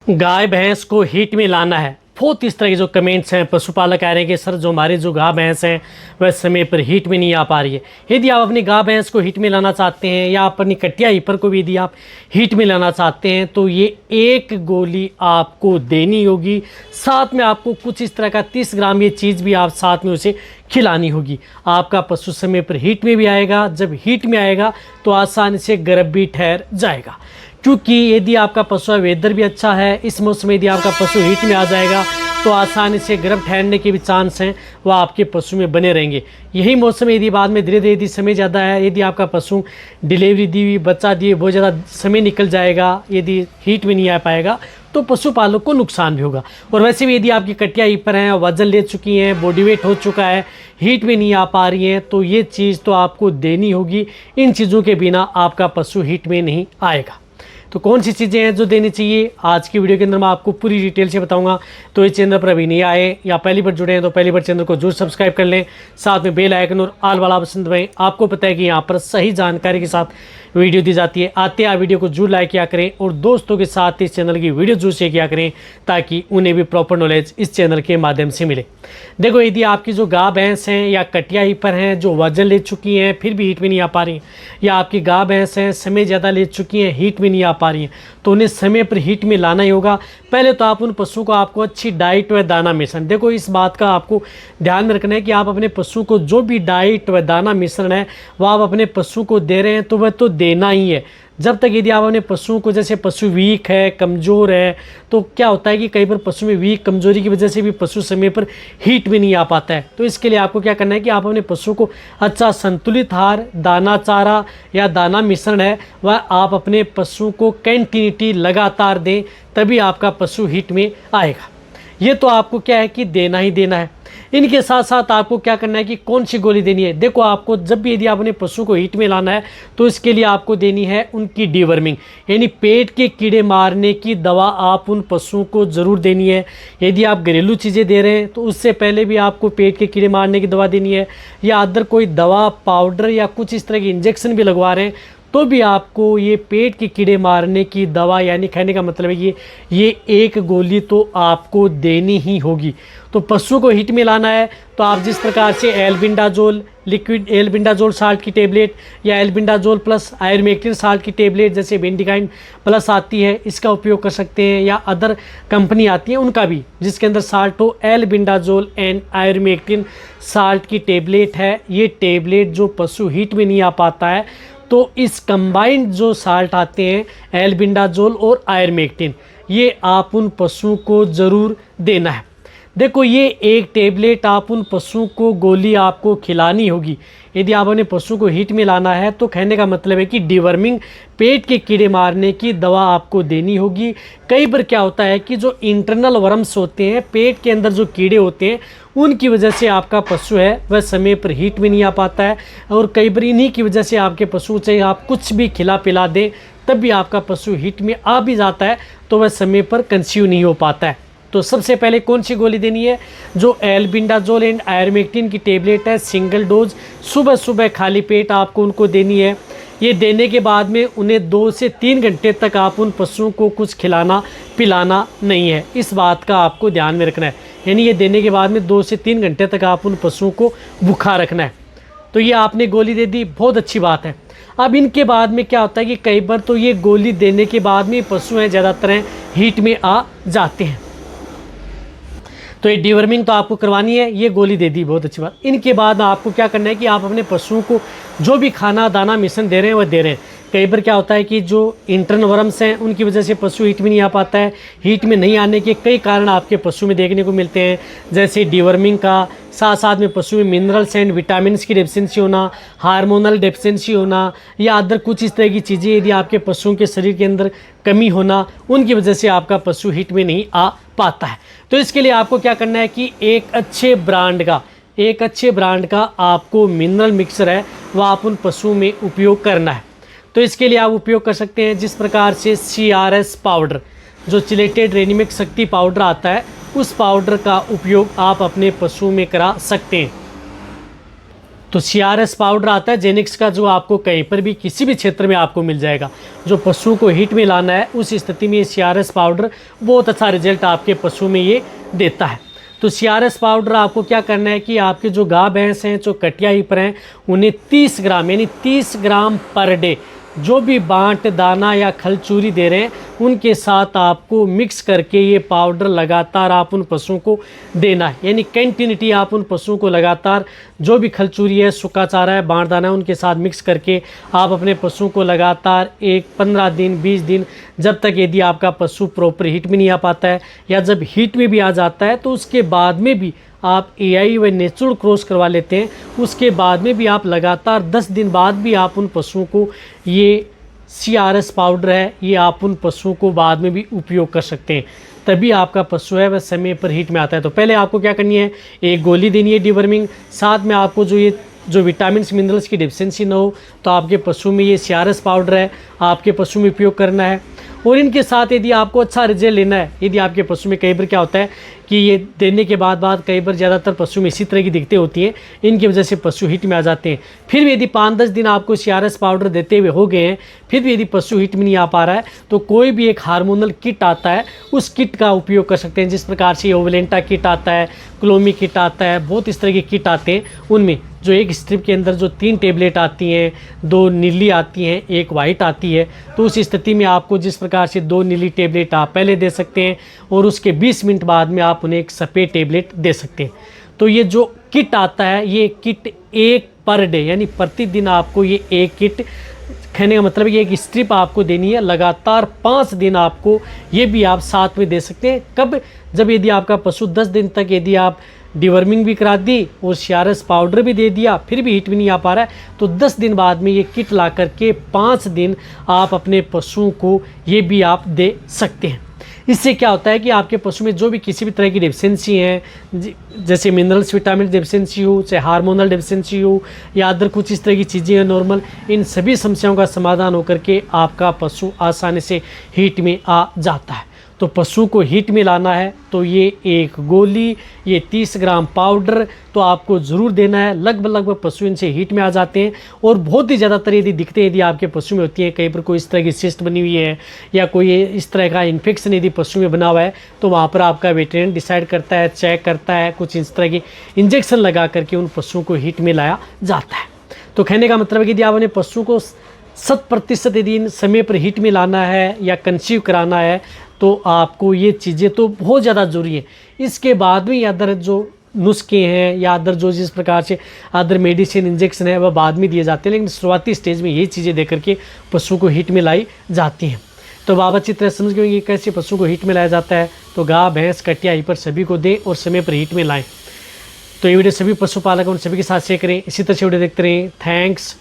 गाय भैंस को हीट में लाना है। बहुत इस तरह के जो कमेंट्स हैं, पशुपालक आ रहे हैं कि सर जो हमारी जो गाय भैंस हैं वह समय पर हीट में नहीं आ पा रही है। यदि आप अपनी गाय भैंस को हीट में लाना चाहते हैं या अपनी कटिया हीपर को भी यदि आप हीट में लाना चाहते हैं तो ये एक गोली आपको देनी होगी। साथ में आपको कुछ इस तरह का 30 ग्राम ये चीज़ भी आप साथ में उसे खिलानी होगी। आपका पशु समय पर हीट में भी आएगा। जब हीट में आएगा तो आसानी से गर्भ भी ठहर जाएगा, क्योंकि यदि आपका पशु वेदर भी अच्छा है, इस मौसम में यदि आपका पशु हीट में आ जाएगा तो आसानी से गर्भ ठहरने के भी चांस हैं वह आपके पशु में बने रहेंगे। यही मौसम यदि बाद में धीरे धीरे यदि समय ज़्यादा है, यदि आपका पशु डिलीवरी दी हुई बच्चा दिए बहुत ज़्यादा समय निकल जाएगा, यदि हीट में नहीं आ पाएगा तो पशुपालक को नुकसान भी होगा। और वैसे भी यदि आपकी कटिया हीपर हैं, वजन ले चुकी हैं, बॉडी वेट हो चुका है, हीट में नहीं आ पा रही हैं, तो ये चीज़ तो आपको देनी होगी। इन चीज़ों के बिना आपका पशु हीट में नहीं आएगा। तो कौन सी चीज़ें हैं जो देनी चाहिए, आज की वीडियो के अंदर मैं आपको पूरी डिटेल से बताऊंगा। तो इस चैनल पर अभी नहीं आए या पहली बार जुड़े हैं तो पहली बार चैनल को जरूर सब्सक्राइब कर लें, साथ में बेल आइकन और ऑल वाला ऑप्शन दबाएं। आपको पता है कि यहाँ पर सही जानकारी के साथ वीडियो दी जाती है। आते हैं वीडियो को जरूर लाइक किया करें और दोस्तों के साथ इस चैनल की वीडियो जरूर शेयर किया करें ताकि उन्हें भी प्रॉपर नॉलेज इस चैनल के माध्यम से मिले। देखो, यदि आपकी जो गाय भैंस हैं या कटिया हीपर हैं जो वजन ले चुकी हैं फिर भी हीट में नहीं आ पा रही हैं, या आपकी गाय भैंस हैं समय ज़्यादा ले चुकी हैं हीट में नहीं आ पा रही हैं, तो उन्हें समय पर हीट में लाना ही होगा। पहले तो आप उन पशु को आपको अच्छी डाइट व दाना मिश्रण, देखो इस बात का आपको ध्यान में रखना है कि आप अपने पशु को जो भी डाइट व दाना मिश्रण है वह आप अपने पशु को दे रहे हैं तो वह तो देना ही है। जब तक यदि आप अपने पशु को, जैसे पशु वीक है, कमज़ोर है, तो क्या होता है कि कई बार पशु में वीक कमज़ोरी की वजह से भी पशु समय पर हीट में नहीं आ पाता है। तो इसके लिए आपको क्या करना है कि आप अपने पशु को अच्छा संतुलित आहार, दाना चारा या दाना मिश्रण है वह आप अपने पशु को कंटिन्यूटी लगातार दें, तभी आपका पशु हीट में आएगा। ये तो आपको क्या है कि देना ही देना है। इनके साथ साथ आपको क्या करना है कि कौन सी गोली देनी है। देखो, आपको जब भी यदि आप अपने पशु को हीट में लाना है तो इसके लिए आपको देनी है उनकी डीवर्मिंग, यानी पेट के कीड़े मारने की दवा आप उन पशुओं को ज़रूर देनी है। यदि आप घरेलू चीज़ें दे रहे हैं तो उससे पहले भी आपको पेट के कीड़े मारने की दवा देनी है, या अदर कोई दवा, पाउडर या कुछ इस तरह की इंजेक्शन भी लगवा रहे हैं तो भी आपको ये पेट के कीड़े मारने की दवा, यानी कहने का मतलब है कि ये एक गोली तो आपको देनी ही होगी। तो पशु को हीट में लाना है तो आप जिस प्रकार से एल्बिंडाजोल, लिक्विड एल्बिंडाजोल साल्ट की टेबलेट या एल्बिंडाजोल प्लस आयुर्मेक्टिन साल्ट की टेबलेट जैसे बेंडिकाइन प्लस आती है, इसका उपयोग कर सकते हैं, या अदर कंपनी आती है उनका भी जिसके अंदर साल्ट हो। एल्बिंडाजोल एंड आयुर्मेक्टिन साल्ट की टेबलेट है। ये टेबलेट जो पशु हीट में नहीं आ पाता है तो इस कंबाइंड जो साल्ट आते हैं एल्बिंडाजोल और आयुर्मेक्टिन, ये आप उन पशुओं को ज़रूर देना है। देखो, ये एक टेबलेट आप उन पशुओं को गोली आपको खिलानी होगी। यदि आप अपने पशु को हीट में लाना है तो कहने का मतलब है कि डिवर्मिंग, पेट के कीड़े मारने की दवा आपको देनी होगी। कई बार क्या होता है कि जो इंटरनल वर्म्स होते हैं, पेट के अंदर जो कीड़े होते हैं, उनकी वजह से आपका पशु है वह समय पर हीट में नहीं आ पाता है, और कई बार इन्हीं की वजह से आपके पशु, चाहे आप कुछ भी खिला पिला दें तब भी आपका पशु हीट में आ भी जाता है तो वह समय पर कंसीव नहीं हो पाता है। तो सबसे पहले कौन सी गोली देनी है, जो एल्बिंडाजोल एंड आयुर्मेक्टिन की टेबलेट है, सिंगल डोज सुबह सुबह खाली पेट आपको उनको देनी है। ये देने के बाद में उन्हें 2 से 3 घंटे तक आप उन पशुओं को कुछ खिलाना पिलाना नहीं है, इस बात का आपको ध्यान में रखना है। यानी ये देने के बाद में 2 से 3 घंटे तक आप उन पशुओं को भूखा रखना है। तो ये आपने गोली दे दी, बहुत अच्छी बात है। अब इनके बाद में क्या होता है कि कई बार तो ये गोली देने के बाद में पशु हैं ज़्यादातर हीट में आ जाते हैं, तो ये डिवर्मिंग तो आपको करवानी है। ये गोली दे दी, बहुत अच्छी बात। इनके बाद आपको क्या करना है कि आप अपने पशुओं को जो भी खाना दाना मिश्रण दे रहे हैं वह दे रहे हैं। कई बार क्या होता है कि जो इंटरनल वर्म्स हैं उनकी वजह से पशु हीट में नहीं आ पाता है। हीट में नहीं आने के कई कारण आपके पशु में देखने को मिलते हैं, जैसे डिवर्मिंग का, साथ साथ में पशु में मिनरल्स एंड विटामिन्स की डेफिशिएंसी होना, हार्मोनल डेफिशिएंसी होना, या अदर कुछ इस तरह की चीज़ें यदि आपके पशुओं के शरीर के अंदर कमी होना, उनकी वजह से आपका पशु हीट में नहीं आ पाता है। तो इसके लिए आपको क्या करना है कि एक अच्छे ब्रांड का आपको मिनरल मिक्सर है वह आप उन पशुओं में उपयोग करना है। तो इसके लिए आप उपयोग कर सकते हैं जिस प्रकार से CRS पाउडर, जो चिलेटेड रेनिमिक शक्ति पाउडर आता है, उस पाउडर का उपयोग आप अपने पशु में करा सकते हैं। तो CRS पाउडर आता है जेनिक्स का, जो आपको कहीं पर भी किसी भी क्षेत्र में आपको मिल जाएगा। जो पशु को हीट में लाना है उस स्थिति में ये CRS पाउडर बहुत अच्छा रिजल्ट आपके पशु में ये देता है। तो CRS पाउडर आपको क्या करना है कि आपके जो गाय भैंस हैं, जो कटिया ही पर हैं, उन्हें 30 ग्राम यानी 30 ग्राम पर डे जो भी बांट दाना या खल चूरी दे रहे हैं उनके साथ आपको मिक्स करके ये पाउडर लगातार आप उन पशुओं को देना है। यानी कंटिन्यूटी आप उन पशुओं को लगातार जो भी खल चूरी है, सूखा चारा है, बांट दाना है, उनके साथ मिक्स करके आप अपने पशुओं को लगातार 15 दिन 20 दिन, जब तक यदि आपका पशु प्रॉपर हीट में नहीं आ पाता है या जब हीट में भी आ जाता है तो उसके बाद में भी आप AI व नेचुरल क्रॉस करवा लेते हैं, उसके बाद में भी आप लगातार 10 दिन बाद भी आप उन पशुओं को ये CRS पाउडर है ये आप उन पशुओं को बाद में भी उपयोग कर सकते हैं। तभी आपका पशु है वह समय पर हीट में आता है। तो पहले आपको क्या करनी है, एक गोली देनी है डिवर्मिंग, साथ में आपको जो विटामिन मिनरल्स की डिफिशिएंसी ना हो तो आपके पशु में ये CRS पाउडर है आपके पशु में उपयोग करना है। और इनके साथ यदि आपको अच्छा रिजल्ट लेना है, यदि आपके पशु में कई बार क्या होता है कि ये देने के बाद कई बार ज़्यादातर पशु में इसी तरह की दिक्कतें होती हैं, इनकी वजह से पशु हीट में आ जाते हैं। फिर भी यदि 5-10 दिन आपको CRS पाउडर देते हुए हो गए हैं, फिर भी यदि पशु हीट में नहीं आ पा रहा है तो कोई भी एक हार्मोनल किट आता है उस किट का उपयोग कर सकते हैं। जिस प्रकार से ओवलेंटा किट आता है, क्लोमी किट आता है, बहुत इस तरह के किट आते हैं। उनमें जो एक स्ट्रिप के अंदर जो 3 टेबलेट आती हैं, 2 नीली आती हैं, 1 वाइट आती है, तो उस स्थिति में आपको जिस प्रकार से 2 नीली टेबलेट आप पहले दे सकते हैं और उसके 20 मिनट बाद में आप उन्हें एक सफ़ेद टेबलेट दे सकते हैं। तो ये जो किट आता है ये किट 1 पर डे यानी प्रतिदिन आपको ये एक किट कहने का मतलब ये एक स्ट्रिप आपको देनी है। लगातार 5 दिन आपको ये भी आप साथ में दे सकते हैं। कब, जब यदि आपका पशु 10 दिन तक यदि आप डिवर्मिंग भी करा दी और CRS पाउडर भी दे दिया फिर भी हीट भी नहीं आ पा रहा है तो 10 दिन बाद में ये किट ला करके 5 दिन आप अपने पशुओं को ये भी आप दे सकते हैं। इससे क्या होता है कि आपके पशु में जो भी किसी भी तरह की डिफिशिएंसी है, जैसे मिनरल्स विटामिन डिफिशिएंसी हो, चाहे हार्मोनल डिफिशिएंसी हो या अदर कुछ इस तरह की चीज़ें हैं नॉर्मल, इन सभी समस्याओं का समाधान होकर के आपका पशु आसानी से हीट में आ जाता है। तो पशु को हीट में लाना है तो ये एक गोली, ये 30 ग्राम पाउडर तो आपको ज़रूर देना है। लगभग पशु इनसे हीट में आ जाते हैं। और बहुत ही ज़्यादातर यदि दिक्कतें यदि आपके पशु में होती हैं, कहीं पर कोई इस तरह की सिस्ट बनी हुई है या कोई इस तरह का इन्फेक्शन यदि पशु में बना हुआ है तो वहाँ पर आपका वेटरनरी डिसाइड करता है, चेक करता है, कुछ इस तरह की इंजेक्शन लगा करके उन पशुओं को हीट में लाया जाता है। तो कहने का मतलब है कि यदि आप अपने पशु को 100% यदि समय पर हीट में लाना है या कंसीव कराना है तो आपको ये चीज़ें तो बहुत ज़्यादा ज़रूरी है। इसके बाद में अदर जो नुस्खे हैं या अदर जो जिस प्रकार से अदर मेडिसिन इंजेक्शन है वह बाद में दिए जाते हैं, लेकिन शुरुआती स्टेज में ये चीज़ें दे करके पशु को हीट में लाई जाती हैं। तो आप अच्छी तरह समझ गए कि कैसे पशु को हीट में लाया जाता है। तो गाय भैंस कटिया ही पर सभी को दें और समय पर हीट में लाएँ। तो ये वीडियो सभी पशुपालक उन सभी के साथ शेयर करें। इसी तरह से वीडियो देखते रहें। थैंक्स।